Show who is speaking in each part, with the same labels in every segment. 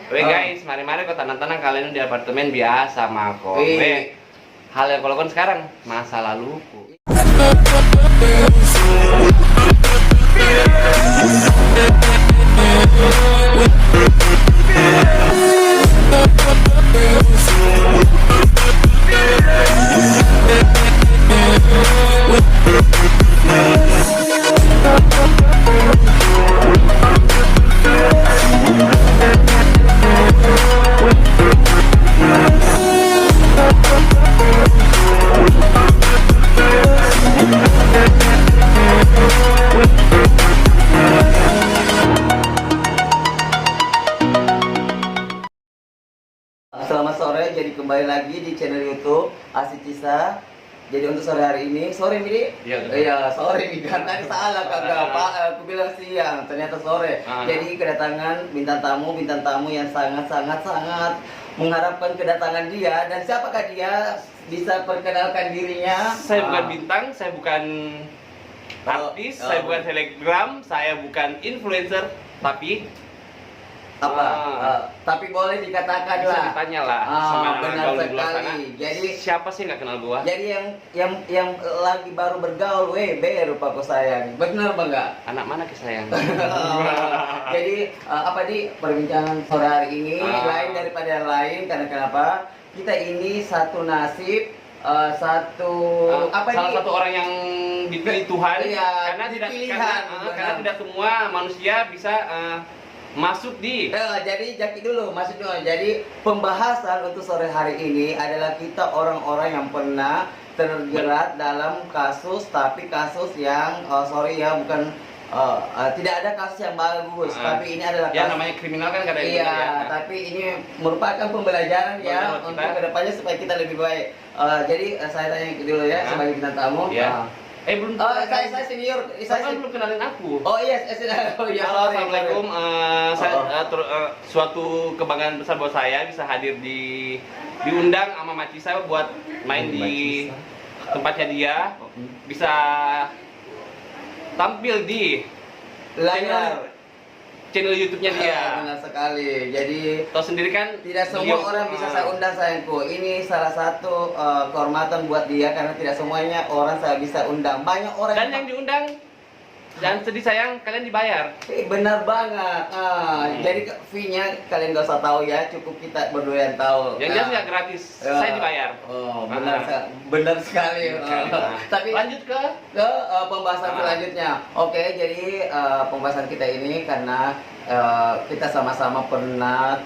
Speaker 1: Weh guys, mari-mari kok tenang-tenang kalian di apartemen biasa mako. Weh, hal yang kau lakukan sekarang masa laluku.
Speaker 2: Selamat sore, jadi kembali lagi di channel YouTube Asik Kisah. Jadi untuk sore hari ini, sore Midi? Iya, sore nih, karena salah kagak Pak, aku bilang siang, ternyata sore. Jadi kedatangan bintang tamu yang sangat mengharapkan kedatangan dia. Dan siapakah dia? Bisa perkenalkan dirinya?
Speaker 1: Saya bukan bintang, saya bukan artis, saya bukan selebgram, saya bukan influencer, tapi
Speaker 2: tapi boleh dikatakan
Speaker 1: bisa
Speaker 2: lah.
Speaker 1: ditanya lah sama
Speaker 2: benar
Speaker 1: gaul di luar sana.
Speaker 2: sekali. Jadi
Speaker 1: siapa sih nggak kenal gua?
Speaker 2: Jadi yang lagi baru bergaul, baru Pak sayang. Benar Bang?
Speaker 1: Anak mana kesayang?
Speaker 2: Jadi apa di perbincangan sore hari ini lain daripada yang lain, karena kenapa? Kita ini satu nasib,
Speaker 1: salah satu orang yang dipilih Tuhan,
Speaker 2: iya,
Speaker 1: karena tidak semua manusia bisa masuk di.
Speaker 2: Jadi Jaki dulu masuk dulu. Jadi pembahasan untuk sore hari ini adalah kita orang-orang yang pernah terjerat dalam kasus, tapi kasus yang bukan tidak ada kasus yang bagus, tapi ini adalah kasus,
Speaker 1: namanya kriminal kan kadang
Speaker 2: tapi ini merupakan pembelajaran ya untuk kedepannya supaya kita lebih baik. Jadi saya tanya dulu ya sebagai bintang tamu.
Speaker 1: Belum.
Speaker 2: Saya senior.
Speaker 1: Saya belum kenalin aku.
Speaker 2: Assalamualaikum.
Speaker 1: Suatu kebanggaan besar buat saya bisa hadir diundang sama Maci saya buat main di tempatnya dia, bisa tampil di
Speaker 2: layar
Speaker 1: channel YouTube-nya dia.
Speaker 2: Benar sekali. Jadi
Speaker 1: tahu sendiri kan,
Speaker 2: tidak semua orang bisa saya undang sayangku. Ini salah satu kehormatan buat dia, karena tidak semuanya orang saya bisa undang. Banyak orang
Speaker 1: yang diundang. Jangan sedih sayang, kalian dibayar.
Speaker 2: Benar banget. Jadi fee-nya kalian gak usah tahu ya, cukup kita berdua yang tahu.
Speaker 1: Yang jelas nggak gratis, saya dibayar.
Speaker 2: Benar sekali. Tapi
Speaker 1: lanjut ke
Speaker 2: pembahasan selanjutnya. Oke, jadi pembahasan kita ini karena kita sama-sama pernah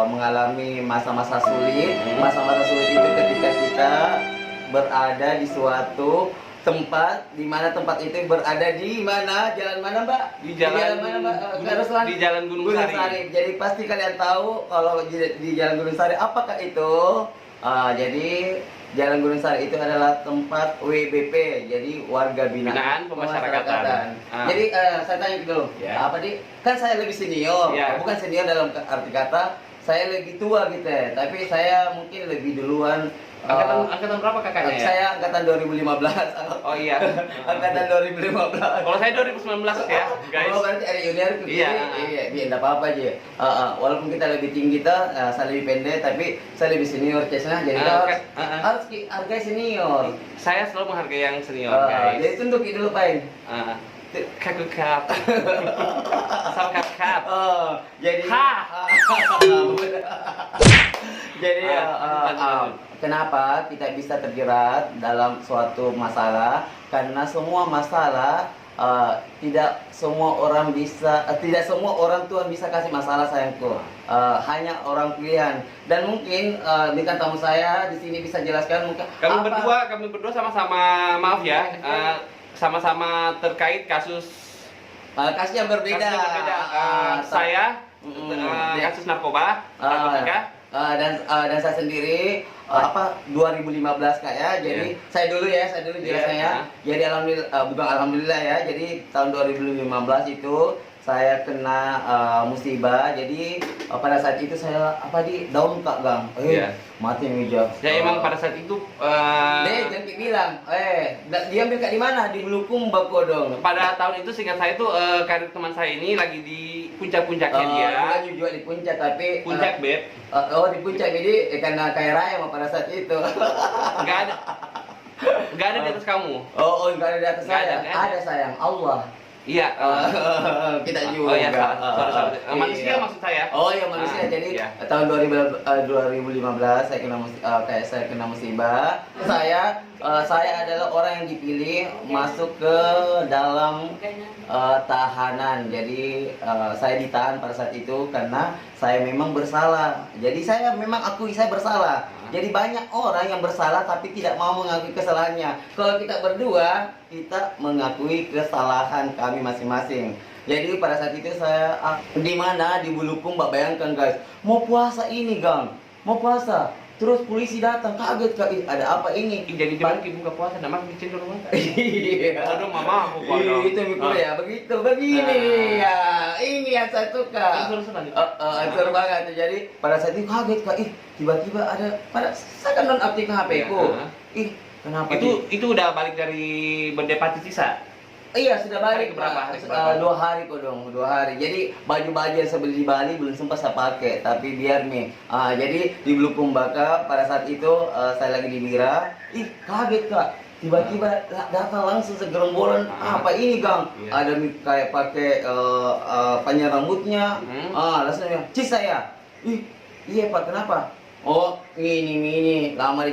Speaker 2: mengalami masa-masa sulit. Masa-masa sulit itu ketika kita berada di suatu tempat, di mana tempat itu berada di mana, jalan mana Mbak?
Speaker 1: Di jalan
Speaker 2: mana Mbak?
Speaker 1: Di Jalan Gunung Sari.
Speaker 2: Jadi pasti kalian tahu kalau di Jalan Gunung Sari apakah itu? Jadi Jalan Gunung Sari itu adalah tempat WBP, jadi warga binaan
Speaker 1: pemasyarakatan.
Speaker 2: Jadi saya tanya dulu, apa di? Kan saya lebih senior, bukan senior dalam arti kata saya lebih tua gitu ya, tapi saya mungkin lebih duluan.
Speaker 1: Angkatan berapa kakaknya ya?
Speaker 2: Saya angkatan 2015.
Speaker 1: Oh iya.
Speaker 2: Angkatan 2015.
Speaker 1: Kalau saya 2019 ya, guys.
Speaker 2: Oh, berarti ada junior ke
Speaker 1: Iya,
Speaker 2: enggak apa-apa aja. Walaupun kita lebih tinggi saya lebih pendek, tapi saya lebih senior Cesna, jadi harus hargai senior.
Speaker 1: Saya selalu menghargai yang senior, guys.
Speaker 2: Jadi tunduk dulu, Pak.
Speaker 1: Kakak. Asal kakak.
Speaker 2: Jadi jadi kenapa kita bisa terjerat dalam suatu masalah? Karena semua masalah tidak semua orang Tuhan bisa kasih masalah sayangku. Hanya orang pilihan. Dan mungkin bintang tamu saya di sini bisa jelaskan mungkin
Speaker 1: kami berdua sama-sama, maaf ya, sama-sama terkait kasus
Speaker 2: yang berbeda.
Speaker 1: Saya kasus narkoba,
Speaker 2: dan saya sendiri 2015 Kak ya. Jadi saya dulu jelasnya. Jadi alhamdulillah ya. Jadi tahun 2015 itu saya kena musibah. Jadi pada saat itu saya down Kak Gang. Mati meja.
Speaker 1: Ya emang pada saat itu
Speaker 2: jangan bilang, dia ambil Kak di mana? Di Belukung Bakodong.
Speaker 1: Pada tahun itu seingat saya itu karir teman saya ini lagi puncak-puncaknya dia.
Speaker 2: Bukan juga di puncak tapi
Speaker 1: Puncak, Beb.
Speaker 2: oh di puncak jadi karena kaya raya mah pada saat itu.
Speaker 1: Enggak ada. Enggak ada di atas kamu.
Speaker 2: Oh, enggak ada di atas
Speaker 1: Nggak
Speaker 2: saya.
Speaker 1: ada, nggak ada.
Speaker 2: Ada sayang Allah.
Speaker 1: Iya.
Speaker 2: Kita juga.
Speaker 1: Oh iya, sorry. Manusia
Speaker 2: Iya.
Speaker 1: maksud saya.
Speaker 2: Oh iya manusia. Jadi
Speaker 1: iya.
Speaker 2: tahun 2015 saya kena saya kena musibah. Saya adalah orang yang dipilih masuk ke dalam tahanan. Jadi saya ditahan pada saat itu karena saya memang bersalah. Jadi saya memang akui saya bersalah. Jadi banyak orang yang bersalah tapi tidak mau mengakui kesalahannya. Kalau kita berdua, kita mengakui kesalahan kami masing-masing. Jadi pada saat itu saya di mana di Bulukumba, Mbak bayangkan guys, mau puasa ini Gang, mau puasa. Terus polisi datang, kaget Kak, ada apa ini?
Speaker 1: Jadi dia lagi buka puasa, nama bikin dulu mah.
Speaker 2: Iya.
Speaker 1: Aduh mama aku
Speaker 2: Itu mikul ya, begitu, begini ya. Ini yang saya suka. Seru banget. Jadi pada saat itu kaget Kak, tiba-tiba ada saya kan nonaktifkan HP ku. Kenapa
Speaker 1: itu udah balik dari berdepati sisa.
Speaker 2: Iya sudah balik.
Speaker 1: Hari keberapa?
Speaker 2: 2 hari kok dong, 2 hari. Jadi baju-baju yang saya beli di Bali belum sempat saya pakai, tapi biar nih. Jadi di Bulukumba pada saat itu saya lagi di Mira. Kaget Kak. Tiba-tiba datang langsung segerombolan. Apa ini Gang?
Speaker 1: Iya.
Speaker 2: Ada kayak pakai penyerang rambutnya. Langsung bilang, "Cis saya." Iya Pak, kenapa? Oh, ini lama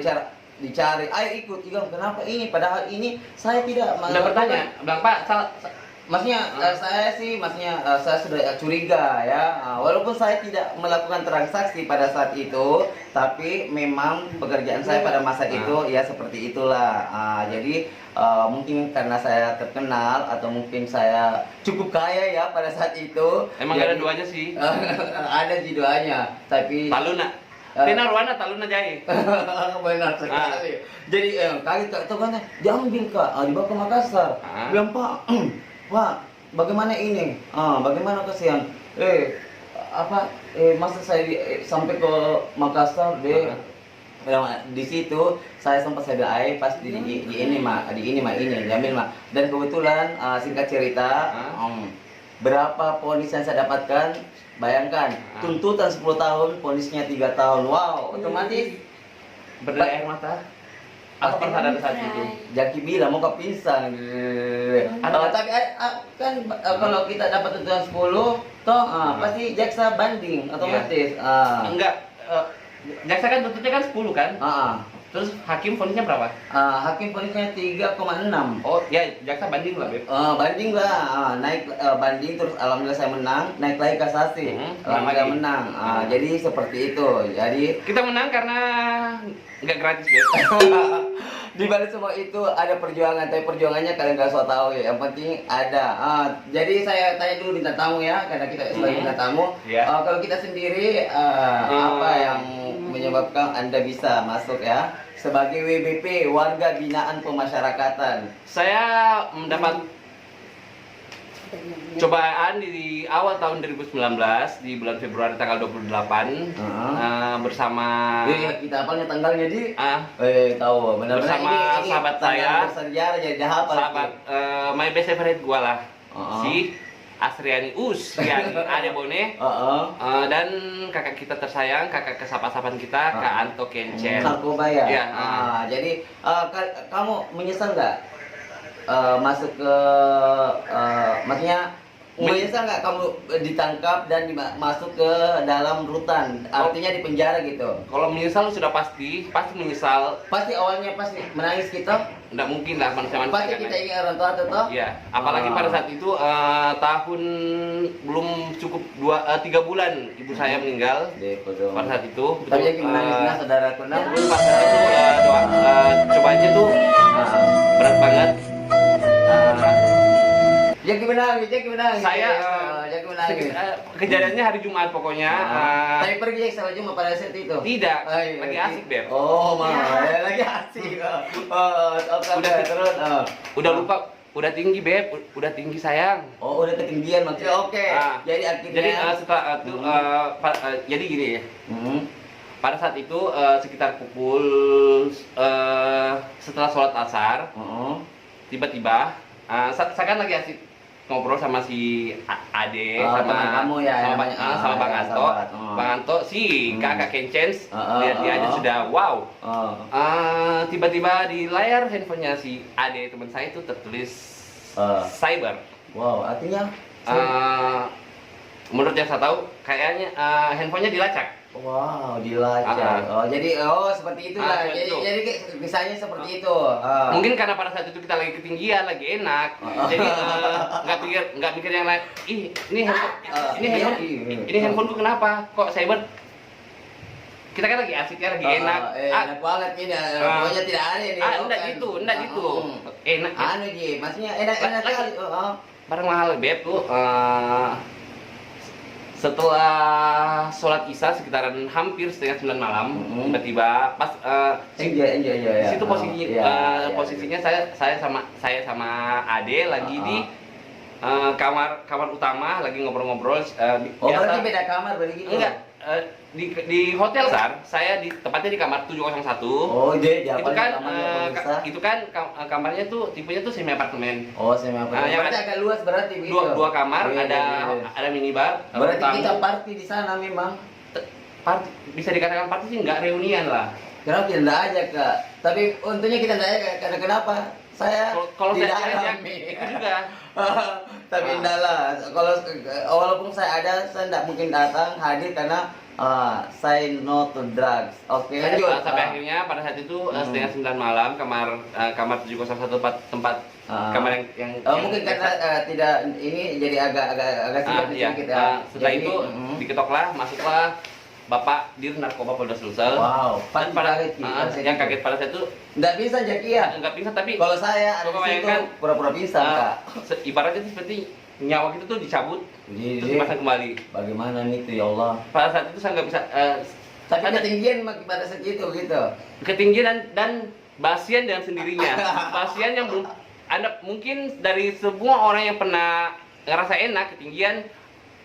Speaker 2: dicari, ayo ikut, kenapa ini? Padahal ini saya tidak
Speaker 1: Udah bertanya, Bang Pak,
Speaker 2: maksudnya saya sudah curiga ya, walaupun saya tidak melakukan transaksi pada saat itu, tapi memang pekerjaan saya pada masa itu ya seperti itulah. Jadi mungkin karena saya terkenal atau mungkin saya cukup kaya ya pada saat itu.
Speaker 1: Emang ada duanya sih.
Speaker 2: Ada di duanya, tapi
Speaker 1: Taluna. Tina Ruana Taluna Jai.
Speaker 2: Benar sekali. Jadi kali Kak kan diambil Kak, dibawa ke Makassar. Bilang Pak, bagaimana ini? Bagaimana kasihan? Masa saya sampai ke Makassar deh. Di situ saya sempat saya bilang, pas di ini diambil mah. Dan kebetulan singkat cerita, berapa ponis yang saya dapatkan? Bayangkan, tuntutan 10 tahun, ponisnya 3 tahun. Wow, otomatis
Speaker 1: berdaya air mata. Apa perasaan saat itu?
Speaker 2: Jaki bilang mau ke pingsan. Tapi kan kalau kita dapat tuntutan 10, pasti jaksa banding otomatis.
Speaker 1: Enggak, jaksa kan tuntutnya kan 10 kan? Terus hakim vonisnya berapa?
Speaker 2: Hakim vonisnya 3,6.
Speaker 1: Oh ya, jaksa banding lah Beb.
Speaker 2: Banding lah, naik banding terus alhamdulillah saya menang, naik lagi kasasi, alhamdulillah menang. Jadi seperti itu. Jadi
Speaker 1: kita menang karena nggak gratis Beb.
Speaker 2: Di balik semua itu ada perjuangan, tapi perjuangannya kalian nggak so tahu ya. Yang penting ada. Jadi saya tanya dulu bintang tamu ya, karena kita sebagai bintang tamu. Kalau kita sendiri apa yang menyebabkan Anda bisa masuk ya sebagai WBP, warga binaan pemasyarakatan?
Speaker 1: Saya mendapat cobaan di awal tahun 2019 di bulan Februari tanggal 28 bersama
Speaker 2: kita apalnya tanggalnya di tahu benar
Speaker 1: bersama
Speaker 2: ini
Speaker 1: sahabat saya
Speaker 2: bersejarah jadi hafal
Speaker 1: sahabat my best favorite gua lah si Asriani Ade Bone dan kakak kita tersayang, kakak kesapan-sapan kita, Kak Anto Kencen.
Speaker 2: Narkoba ya? Jadi kamu menyesal nggak masuk ke, maksudnya menyesal nggak kamu ditangkap dan masuk ke dalam rutan, artinya di penjara gitu?
Speaker 1: Kalau menyesal sudah pasti menyesal.
Speaker 2: Pasti awalnya pasti menangis kita?
Speaker 1: Nggak mungkin lah manusia-manusia.
Speaker 2: Pasti kita ingin orang tua atau?
Speaker 1: Iya, apalagi pada saat itu tahun belum cukup 3 bulan ibu saya meninggal. Pada saat itu.
Speaker 2: Tapi yang menangisnya saudaraku.
Speaker 1: Pada saat itu cobanya tuh berat banget.
Speaker 2: Jaki menangis.
Speaker 1: Saya
Speaker 2: Jaki menangis.
Speaker 1: Kejadiannya hari Jumat pokoknya.
Speaker 2: Tapi pergi salah Jumat pada saat itu.
Speaker 1: Tidak. Lagi asik Beb.
Speaker 2: Oh, lagi asik.
Speaker 1: Udah lupa. Udah tinggi Beb. Udah tinggi sayang.
Speaker 2: Oh, udah ketinggian maksudnya. Oke. Jadi akhirnya.
Speaker 1: Jadi setelah itu jadi gini ya. Pada saat itu sekitar pukul setelah sholat asar, tiba-tiba saya kan lagi asik ngobrol sama si Ade,
Speaker 2: Oh,
Speaker 1: sama
Speaker 2: teman kamu ya,
Speaker 1: sama,
Speaker 2: namanya,
Speaker 1: sama Bang
Speaker 2: ya,
Speaker 1: Anto.
Speaker 2: sahabat.
Speaker 1: Bang Anto si kakak Kencens, lihat dia aja sudah wow. Tiba-tiba di layar handphonenya si Ade teman saya itu tertulis cyber.
Speaker 2: Wow, artinya
Speaker 1: menurut yang saya tahu kayaknya handphonenya dilacak.
Speaker 2: Wow, dilacak. Jadi seperti itulah. Jadi misalnya seperti itu.
Speaker 1: Mungkin karena pada saat itu kita lagi ketinggian, lagi enak. Jadi nggak pikir yang lain. Ih, ini handphoneku kenapa? Kok cyber? Kita kan lagi asik ya, lagi enak.
Speaker 2: Enak banget ini. Pokoknya tidak ada ini.
Speaker 1: Enggak gitu. Enak.
Speaker 2: Maksudnya enak kali.
Speaker 1: Barang mahal beb tuh. Setelah sholat isya sekitaran hampir setengah 9 malam, tiba-tiba pas di situ posisinya saya sama Ade lagi di kamar utama lagi ngobrol-ngobrol.
Speaker 2: Berarti beda kamar berarti gitu?
Speaker 1: Enggak, di hotel besar, saya tepatnya di kamar 701.
Speaker 2: Oh, iya,
Speaker 1: itu kan kamarnya tuh tipenya tuh semi apartemen.
Speaker 2: Oh, semi apartemen. Berarti agak luas berarti begitu.
Speaker 1: Dua kamar, ada minibar.
Speaker 2: Berarti kita party di sana memang.
Speaker 1: Party, bisa dikatakan party sih, nggak reunian lah.
Speaker 2: Kenapa kita enggak ajak, Kak? Tapi untungnya kita enggak ajak karena kenapa? Saya
Speaker 1: kalau
Speaker 2: tidak
Speaker 1: saya itu juga.
Speaker 2: Tapi enggak lah. Kalau walaupun saya ada, saya enggak mungkin datang hadir karena say no to drugs. Oke, lanjut.
Speaker 1: Sampai akhirnya pada saat itu setengah 9 malam kamar 701 tempat kamar yang
Speaker 2: mungkin karena tidak ini jadi agak sedikit ya.
Speaker 1: Setelah itu diketoklah, masuklah Bapak Dir Narkoba Polda Sulsel.
Speaker 2: Wow,
Speaker 1: dan yang kaget pada saat itu
Speaker 2: nggak bisa Jaki ya?
Speaker 1: Nggak pingsan, tapi
Speaker 2: kalau saya ada di situ pura-pura pingsan, Kak.
Speaker 1: Ibaratnya itu seperti nyawa kita tuh dicabut, terus dipasang kembali.
Speaker 2: Bagaimana nih tuh, ya Allah?
Speaker 1: Pada saat itu saya nggak bisa.
Speaker 2: Tapi ketinggian pada saat itu gitu.
Speaker 1: Ketinggian dan basian dengan sendirinya. Basian yang belum Anda mungkin dari semua orang yang pernah ngerasa enak ketinggian.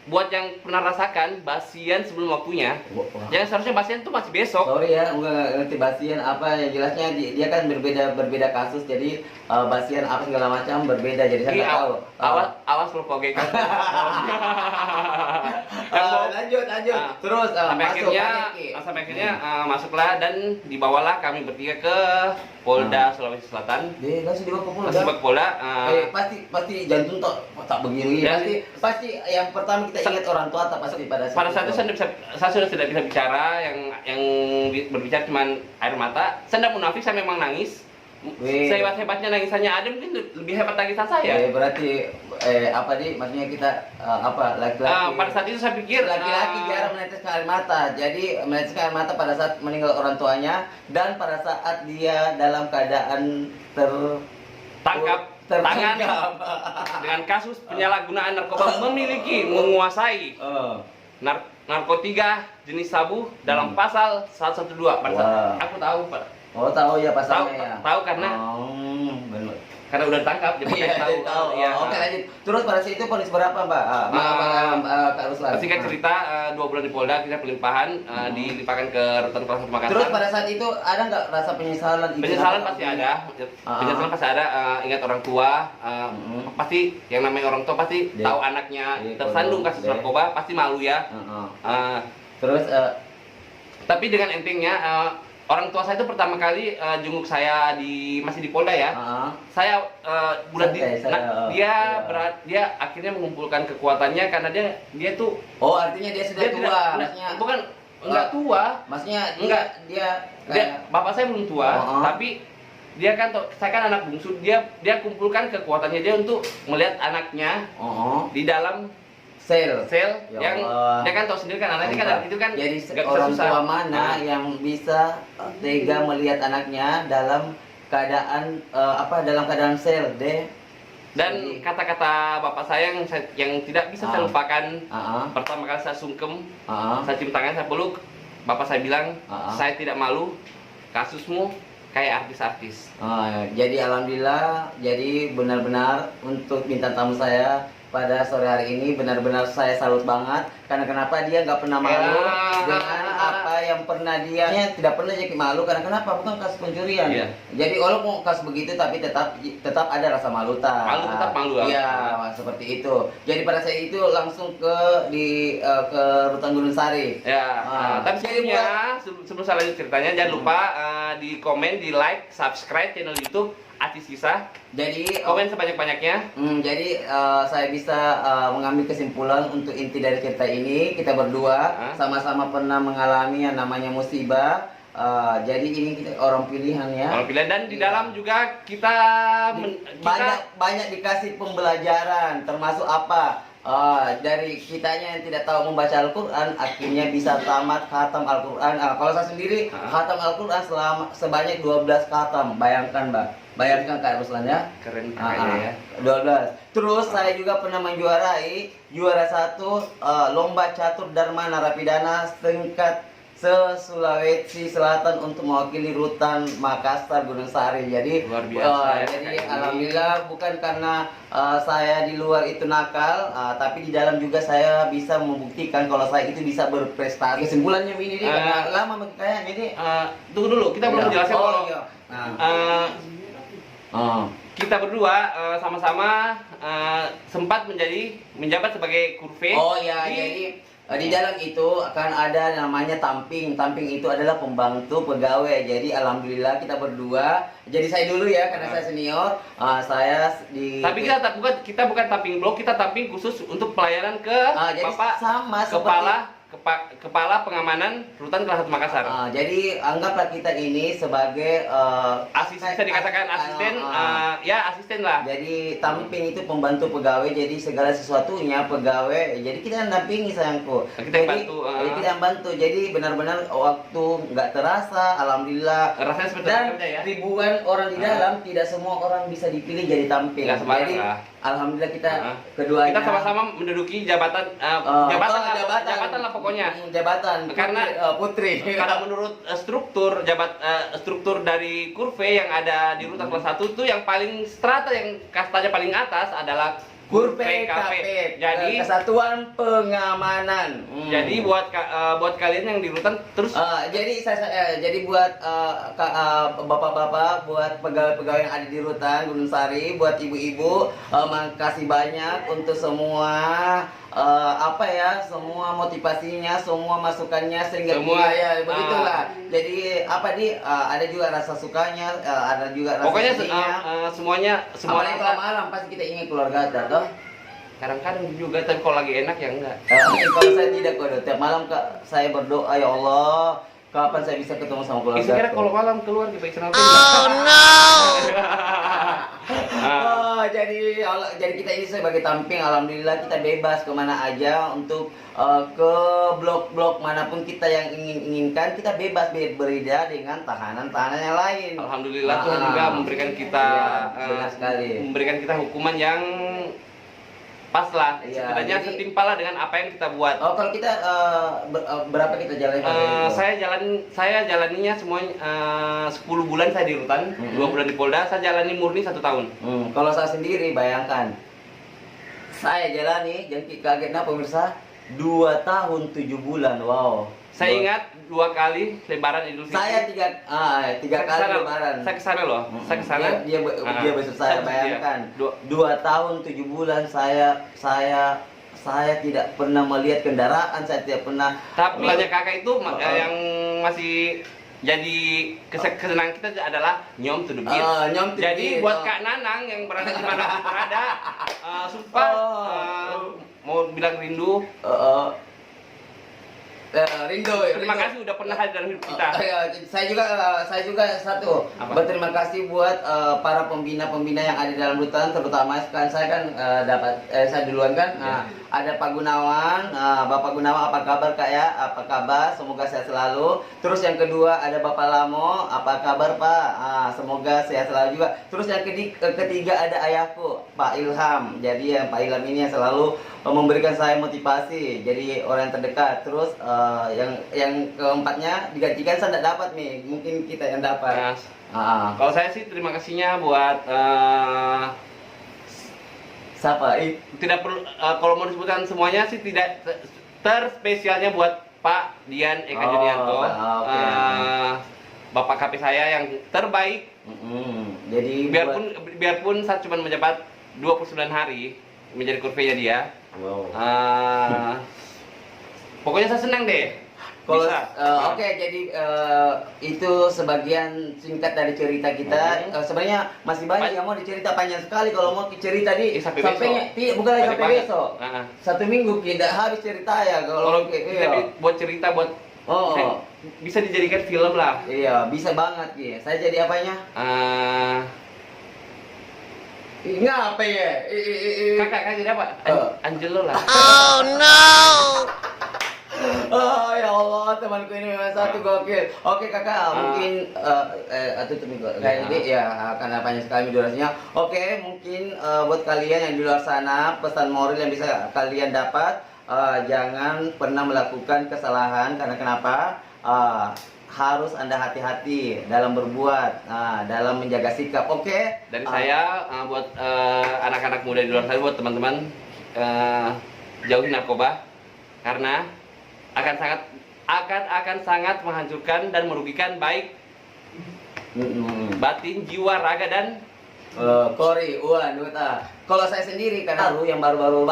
Speaker 1: Buat yang pernah rasakan basian sebelum waktunya, yang seharusnya basian itu masih besok.
Speaker 2: Sorry ya, enggak ngerti basian apa, yang jelasnya dia kan berbeda kasus, jadi basian apa segala macam berbeda, jadi saya nggak tahu.
Speaker 1: Awas lo pogekan.
Speaker 2: Lanjut. Terus
Speaker 1: sampai akhirnya masuklah dan dibawalah kami bertiga ke Polda Sulawesi Selatan.
Speaker 2: Langsung dibawa ke Polda. Pasti jantung tak begini. Pasti yang pertama kita ingat orang tua tak pasti pada
Speaker 1: saat itu saya sudah tidak bisa bicara, yang berbicara cuma air mata. Saya tidak munafik, saya memang nangis. Sehebat-hebatnya nangisannya ada, mungkin lebih hebat nangisan saya.
Speaker 2: Berarti maksudnya kita laki-laki.
Speaker 1: Pada saat itu saya pikir
Speaker 2: laki-laki jarang meneteskan air mata. Jadi meneteskan air mata pada saat meninggal orang tuanya dan pada saat dia dalam keadaan
Speaker 1: tertangkap dengan kasus penyalahgunaan narkoba, menguasai narkotika jenis sabu dalam pasal 112. Aku tahu, Pak.
Speaker 2: Oh, tahu ya pasalnya.
Speaker 1: Tahu karena karena udah ditangkap, jadi tahu.
Speaker 2: Ya. Oke, lanjut. Terus pada saat itu ponis berapa, Mbak? Kak Ruslan.
Speaker 1: Singkat cerita, 2 bulan di Polda, kita pelimpahan, dilimpahkan ke Rutan Kelas 1 Makassar.
Speaker 2: Terus pada saat itu ada nggak rasa penyesalan?
Speaker 1: Penyesalan pasti ada. Penyesalan pasti ada. Ingat orang tua, pasti yang namanya orang tua pasti tahu anaknya tersandung kasus narkoba, pasti malu ya.
Speaker 2: Terus
Speaker 1: tapi dengan entengnya, orang tua saya itu pertama kali jenguk saya masih di Polda ya. Saya dia akhirnya mengumpulkan kekuatannya karena dia tuh.
Speaker 2: Oh, artinya dia sudah tua.
Speaker 1: Bukan enggak tua.
Speaker 2: Maksudnya dia
Speaker 1: bapak saya belum tua, tapi dia kan saya kan anak bungsu, dia kumpulkan kekuatannya dia untuk melihat anaknya di dalam sel yang dia kan tahu sendiri kan anaknya kan itu kan.
Speaker 2: Jadi orang tua mana yang bisa tega melihat anaknya dalam keadaan dalam keadaan sel deh.
Speaker 1: Dan kata-kata bapak saya yang tidak bisa saya lupakan, pertama kali saya sungkem, saya cium tangan, saya peluk, bapak saya bilang, saya tidak malu, kasusmu kayak artis-artis.
Speaker 2: Jadi alhamdulillah, jadi benar-benar untuk bintang tamu saya pada sore hari ini benar-benar saya salut banget karena kenapa dia nggak pernah malu dengan apa yang yang pernah dia tidak pernah jadi malu karena kenapa? Bukan kasus pencurian. Iya. Jadi walaupun kasus begitu tapi tetap ada rasa malu
Speaker 1: tetap malu.
Speaker 2: Iya, seperti itu. Jadi pada saat itu langsung ke Rutan Gunung Sari.
Speaker 1: Ya. Tapi sebelum saya lanjut ceritanya jangan lupa di komen, di like, subscribe channel YouTube Aziz Kisah.
Speaker 2: Jadi
Speaker 1: komen sebanyak-banyaknya.
Speaker 2: Jadi saya bisa mengambil kesimpulan untuk inti dari cerita ini. Kita berdua sama-sama pernah mengalami yang namanya musibah. Jadi ini kita orang pilihan ya.
Speaker 1: Orang pilihan dan di dalam juga kita
Speaker 2: banyak dikasih pembelajaran, termasuk apa? Dari kitanya yang tidak tahu membaca Al-Quran akhirnya bisa tamat khatam Al-Quran. Kalau saya sendiri khatam Al-Quran sebanyak 12 khatam. Bayangkan Mbak, bayangkan Kak Ruslan ya.
Speaker 1: Keren kayaknya ya.
Speaker 2: 12. Terus saya juga pernah menjuarai juara 1 lomba catur Dharma narapidana tingkat se-Sulawesi Selatan untuk mewakili Rutan Makassar Gunung Sari. Jadi
Speaker 1: luar biasa
Speaker 2: jadi alhamdulillah bukan karena saya di luar itu nakal, tapi di dalam juga saya bisa membuktikan kalau saya itu bisa berprestasi. Kesimpulannya ini karena lama kayaknya jadi
Speaker 1: tunggu dulu, kita belum menjelaskan kalau kita berdua sama-sama sempat menjabat sebagai kurve.
Speaker 2: Oh iya, jadi di dalam itu akan ada namanya tamping. Tamping itu adalah pembantu pegawai. Jadi alhamdulillah kita berdua. Jadi saya dulu ya karena saya senior. Saya di.
Speaker 1: Tapi kita bukan tamping blok, kita tamping khusus untuk pelayanan ke Bapak
Speaker 2: sama
Speaker 1: kepala pengamanan Rutan Kelas 1 Makassar.
Speaker 2: Jadi anggaplah kita ini sebagai
Speaker 1: bisa dikatakan asisten, ya asisten lah.
Speaker 2: Jadi tamping itu pembantu pegawai, jadi segala sesuatunya pegawai. Jadi kita yang dampingi sayangku.
Speaker 1: Kita yang
Speaker 2: bantu. Jadi benar-benar waktu nggak terasa, alhamdulillah.
Speaker 1: Rasanya seperti
Speaker 2: dan
Speaker 1: kerja ya.
Speaker 2: Ribuan orang di dalam, tidak semua orang bisa dipilih jadi tamping. Jadi alhamdulillah kita keduanya.
Speaker 1: Kita sama-sama menduduki jabatan lah pokoknya.
Speaker 2: Jabatan putri.
Speaker 1: Karena menurut struktur dari kurve yang ada di Rutan Kelas 1 itu yang paling strata yang kastanya paling atas adalah
Speaker 2: Kurve KP. Jadi Kesatuan Pengamanan.
Speaker 1: Jadi buat kalian yang di Rutan terus
Speaker 2: jadi buat bapak-bapak, buat pegawai-pegawai yang ada di Rutan Gunung Sari, buat ibu-ibu, makasih banyak untuk semua semua motivasinya, semua masukannya sehingga
Speaker 1: semua
Speaker 2: begitulah. Jadi ada juga rasa sukanya, ada juga rasa
Speaker 1: pokoknya
Speaker 2: semuanya apalagi kalau malam pasti kita ingin keluarga toh.
Speaker 1: Kadang-kadang juga, tapi kalau lagi enak ya enggak.
Speaker 2: Kalau saya tidak kok, tiap malam saya berdoa ya Allah, kapan saya bisa ketemu sama keluarga.
Speaker 1: Kira kalau malam keluar kita istirahat.
Speaker 2: Oh no. Jadi kita ini sebagai tamping, alhamdulillah kita bebas kemana aja untuk ke blok-blok manapun kita yang inginkan, kita bebas beredar dengan tahanan-tahanan yang lain.
Speaker 1: Alhamdulillah Tuhan juga memberikan kita memberikan kita hukuman yang pas lah, sebenarnya setimpal lah dengan apa yang kita buat.
Speaker 2: Kalau kita berapa kita jalani?
Speaker 1: Saya jalaninya semuanya 10 bulan saya di Rutan, 2 bulan di Polda, saya jalani murni 1 tahun.
Speaker 2: Kalau saya sendiri bayangkan, saya jalani, jadi kagetnya pemirsa, 2 tahun 7 bulan, wow.
Speaker 1: Saya ingat 2 kali Lebaran Idul Fitri.
Speaker 2: Saya 3 kali Lebaran.
Speaker 1: Saya kesana loh. Saya kesana.
Speaker 2: Dia besok saya bayangkan. 2 tahun 7 bulan saya tidak pernah melihat kendaraan, saya tidak pernah.
Speaker 1: Tapi banyak kakak itu yang masih jadi kesenangan kita adalah nyom to the beat. Jadi buat Kak Nanang yang berada di mana berada, sumpah mau bilang rindu. Terima kasih udah pernah hadir dalam hidup kita.
Speaker 2: Saya juga satu berterima kasih buat para pembina-pembina yang ada di dalam Rutan, terutama kan saya kan saya duluan kan. Ada Pak Gunawan, Bapak Gunawan, apa kabar Kak ya? Apa kabar? Semoga sehat selalu. Terus yang kedua ada Bapak Lamo, apa kabar Pak? Semoga sehat selalu juga. Terus yang ketiga ada ayahku, Pak Ilham. Jadi yang Pak Ilham ini yang selalu memberikan saya motivasi, jadi orang yang terdekat. Terus yang keempatnya digantikan saya tidak dapat nih, mungkin kita yang dapat.
Speaker 1: Kalau saya sih terima kasihnya buat
Speaker 2: siapa?
Speaker 1: Tidak perlu kalau mau disebutkan semuanya sih, tidak terspesialnya buat Pak Dian Eka Junianto, Bapak KP saya yang terbaik.
Speaker 2: Jadi
Speaker 1: biarpun saya cuma menjabat 29 hari menjadi kurvenya dia. Pokoknya saya senang deh.
Speaker 2: Kalau jadi itu sebagian singkat dari cerita kita. Sebenarnya masih banyak yang mau dicerita, panjang sekali kalau mau cerita
Speaker 1: sampai
Speaker 2: bukan lagi sampai besok. 1 minggu tidak habis cerita ya kalau
Speaker 1: buat cerita buat bisa dijadikan film lah.
Speaker 2: Iya, bisa banget ya. Saya jadi apanya? Ngapa ya?
Speaker 1: Kakak jadi apa? Angelo lah.
Speaker 2: Oh no. Oh ya Allah, temanku ini memang satu gokil. Oke kakak, mungkin tutup kayak ini ya karena panjang sekali durasinya. Oke, mungkin buat kalian yang di luar sana, pesan moral yang bisa kalian dapat, jangan pernah melakukan kesalahan. Karena kenapa? Harus Anda hati-hati dalam berbuat, dalam menjaga sikap. Oke?
Speaker 1: Dari saya buat anak-anak muda di luar sana, buat teman-teman, jauhi narkoba karena akan sangat menghancurkan dan merugikan baik batin, jiwa, raga dan
Speaker 2: Kori, kalau saya sendiri karena yang baru-baru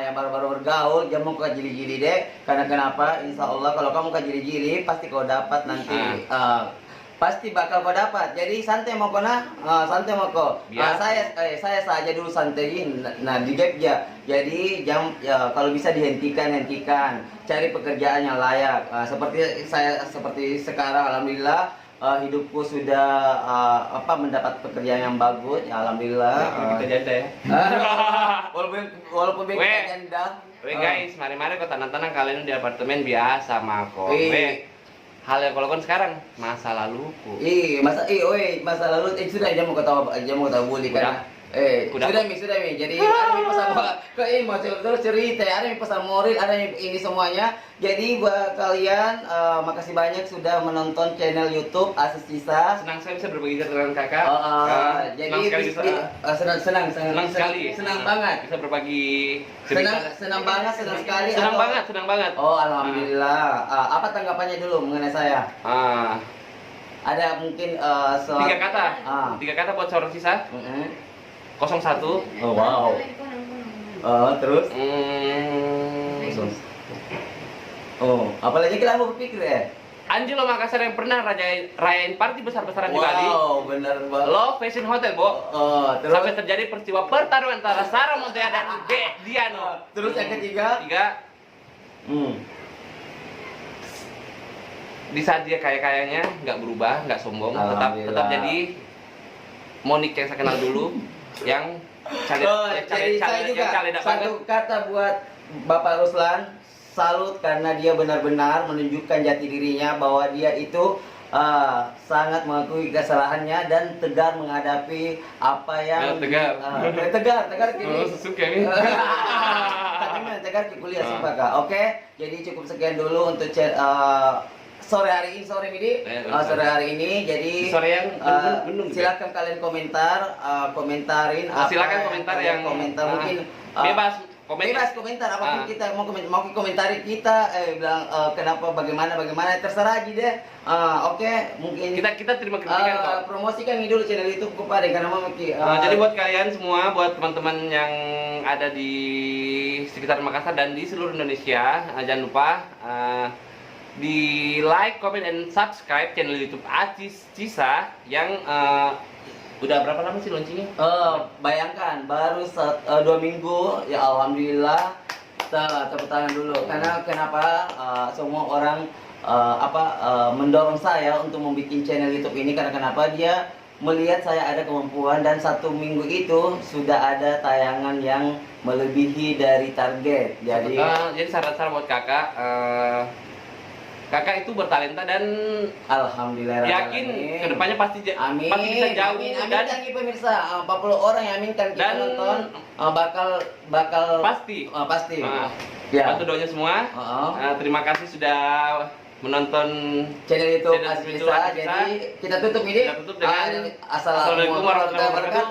Speaker 2: yang baru-baru bergaul, jangan mau jili-jili deh. Karena kenapa? Insya Allah kalau kamu jili-jili pasti kau dapat nanti. Pasti bakal kau dapat. Jadi santai mau kau santai mau kau. Saya saja dulu santaiin. Nah di gap ya. Jadi kalau bisa hentikan. Cari pekerjaan yang layak. Seperti sekarang, alhamdulillah. Hidupku sudah mendapat pekerjaan yang bagus, ya alhamdulillah.
Speaker 1: Kita janda ya.
Speaker 2: Walaupun kita janda.
Speaker 1: Guys, mari kau tenang-tenang kalian di apartemen biasa mako. Hal yang kalau kan sekarang masa laluku.
Speaker 2: Masa lalu sudah aja mau ketawa bully karena sudah mi. Jadi ada yang pesan mau terus cerita, ada yang pesan moral, ada yang ini semuanya. Jadi buat kalian makasih banyak sudah menonton channel YouTube Asis Cisa.
Speaker 1: Senang saya bisa berbagi cerita dengan kakak.
Speaker 2: Jadi senang sekali. Senang banget
Speaker 1: bisa berbagi cerita.
Speaker 2: Senang sekali.
Speaker 1: Senang banget.
Speaker 2: Oh alhamdulillah. Apa tanggapannya dulu mengenai saya? Ada mungkin
Speaker 1: 3 kata buat seorang Cisa. 01.
Speaker 2: Oh wow. Terus? Apalagi kita mau berpikir ya?
Speaker 1: Angelo Makassar yang pernah rayain party besar-besaran di Bali.
Speaker 2: Wow, benar banget.
Speaker 1: Love Fashion Hotel, Bo.
Speaker 2: Terus?
Speaker 1: Sampai terjadi peristiwa pertarungan antara Sarah Montoya dan Diano.
Speaker 2: Terus yang ketiga?
Speaker 1: Di saat dia kaya-kayanya nggak berubah, nggak sombong, tetap jadi Monik yang saya kenal dulu, yang
Speaker 2: satu kata buat Bapak Ruslan, salut karena dia benar-benar menunjukkan jati dirinya bahwa dia itu sangat mengakui kesalahannya dan tegar menghadapi apa yang tegar gini. Tegar di kuliah sumpah Kak. Oke, jadi cukup sekian dulu untuk sore hari ini. Sore hari ini jadi silakan kalian komentarin
Speaker 1: silakan komentar yang
Speaker 2: mungkin
Speaker 1: bebas
Speaker 2: komentar apapun kita mau komentari kita bilang kenapa bagaimana terserah aja deh. Oke, mungkin
Speaker 1: kita terima kritikan kok.
Speaker 2: Promosikan ini dulu channel YouTube kepada karena mau
Speaker 1: jadi buat kalian semua, buat teman-teman yang ada di sekitar Makassar dan di seluruh Indonesia, jangan lupa di like, comment, and subscribe channel YouTube Asis Cisa yang udah berapa lama sih launchingnya?
Speaker 2: Bayangkan baru 2 minggu ya alhamdulillah. Tepuk tangan dulu karena kenapa semua orang mendorong saya untuk membuat channel YouTube ini karena kenapa dia melihat saya ada kemampuan dan 1 minggu itu sudah ada tayangan yang melebihi dari target. Jadi
Speaker 1: saran-saran buat kakak. Kakak itu bertalenta dan
Speaker 2: alhamdulillah
Speaker 1: yakin kedepannya pasti bisa jauh.
Speaker 2: Dan pemirsa 40 orang yang aminkan kita nonton bakal pasti.
Speaker 1: Bantu doanya semua. Terima kasih sudah menonton
Speaker 2: channel YouTube Asis Cisa. Jadi kita tutup ini.
Speaker 1: Kita tutup dengan
Speaker 2: Assalamualaikum warahmatullahi wabarakatuh.